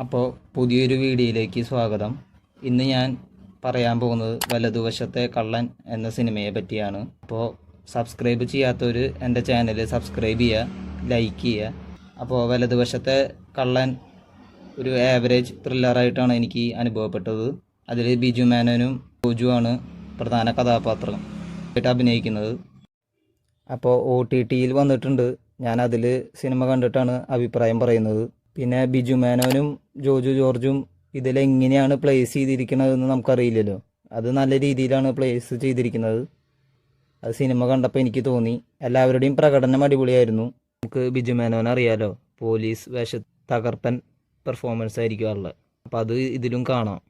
അപ്പോൾ പുതിയൊരു വീഡിയോയിലേക്ക് സ്വാഗതം. ഇന്ന് ഞാൻ പറയാൻ പോകുന്നത് വലതുവശത്തെ കള്ളൻ എന്ന സിനിമയെ പറ്റിയാണ്. അപ്പോൾ സബ്സ്ക്രൈബ് ചെയ്യാത്തവർ എൻ്റെ ചാനൽ സബ്സ്ക്രൈബ് ചെയ്യുക, ലൈക്ക് ചെയ്യുക. അപ്പോൾ വലതുവശത്തെ കള്ളൻ ഒരു ആവറേജ് ത്രില്ലറായിട്ടാണ് എനിക്ക് അനുഭവപ്പെട്ടത്. അതിൽ ബിജു മേനോനും ജോജുവാണ് പ്രധാന കഥാപാത്രമായിട്ട് അഭിനയിക്കുന്നത്. അപ്പോൾ OTTയിൽ വന്നിട്ടുണ്ട്. ഞാൻ അതിൽ സിനിമ കണ്ടിട്ടാണ് അഭിപ്രായം പറയുന്നത്. പിന്നെ ബിജു മേനോനും ജോജു ജോർജും ഇതിലെങ്ങനെയാണ് പ്ലേസ് ചെയ്തിരിക്കുന്നതെന്ന് നമുക്കറിയില്ലല്ലോ. അത് നല്ല രീതിയിലാണ് പ്ലേസ് ചെയ്തിരിക്കുന്നത്. അത് സിനിമ കണ്ടപ്പോൾ എനിക്ക് തോന്നി. എല്ലാവരുടെയും പ്രകടനം അടിപൊളിയായിരുന്നു. നമുക്ക് ബിജു മേനോനെ അറിയാലോ, പോലീസ് തകർപ്പൻ പെർഫോമൻസ് ആയിരിക്കും ഉള്ളത്. അപ്പോൾ അത് ഇതിലും കാണാം.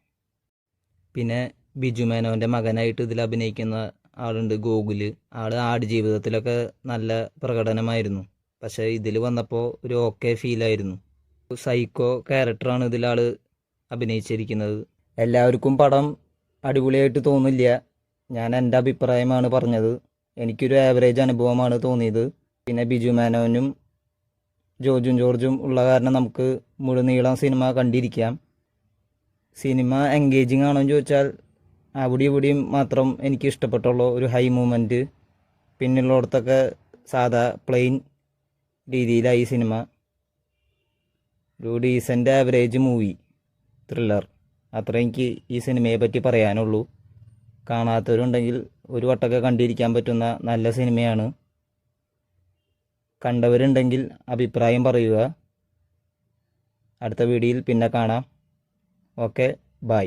പിന്നെ ബിജു മേനോൻ്റെ മകനായിട്ട് ഇതിൽ അഭിനയിക്കുന്ന ആളുണ്ട്, ഗോകുല്. ആടുജീവിതത്തിലൊക്കെ നല്ല പ്രകടനമായിരുന്നു. പക്ഷേ ഇതിൽ വന്നപ്പോൾ ഒരു ഓക്കെ ഫീലായിരുന്നു. സൈക്കോ ക്യാരക്ടറാണ് ഇതിലാൾ അഭിനയിച്ചിരിക്കുന്നത്. എല്ലാവർക്കും പടം അടിപൊളിയായിട്ട് തോന്നില്ല. ഞാൻ എൻ്റെ അഭിപ്രായമാണ് പറഞ്ഞത്. എനിക്കൊരു ആവറേജ് അനുഭവമാണ് തോന്നിയത്. പിന്നെ ബിജു മേനോനും ജോർജും ഉള്ള കാരണം നമുക്ക് മുഴുനീളം സിനിമ കണ്ടിരിക്കാം. സിനിമ എൻഗേജിങ് ആണോ എന്ന് ചോദിച്ചാൽ അവിടെ ഇവിടെയും മാത്രം എനിക്ക് ഇഷ്ടപ്പെട്ടുള്ളൂ. ഒരു ഹൈ മൂവ്മെൻറ്റ്, പിന്നുള്ളിടത്തൊക്കെ സാധാ പ്ലെയിൻ രീതിയിലായി സിനിമ. ഒരു ഡീസൻ്റ് ആവറേജ് മൂവി, ത്രില്ലർ. അത്ര എനിക്ക് ഈ സിനിമയെ പറ്റി പറയാനുള്ളൂ. കാണാത്തവരുണ്ടെങ്കിൽ ഒരു വട്ടമൊക്കെ കണ്ടിരിക്കാൻ പറ്റുന്ന നല്ല സിനിമയാണ്. കണ്ടവരുണ്ടെങ്കിൽ അഭിപ്രായം പറയുക. അടുത്ത വീഡിയോയിൽ പിന്നെ കാണാം. Okay, by.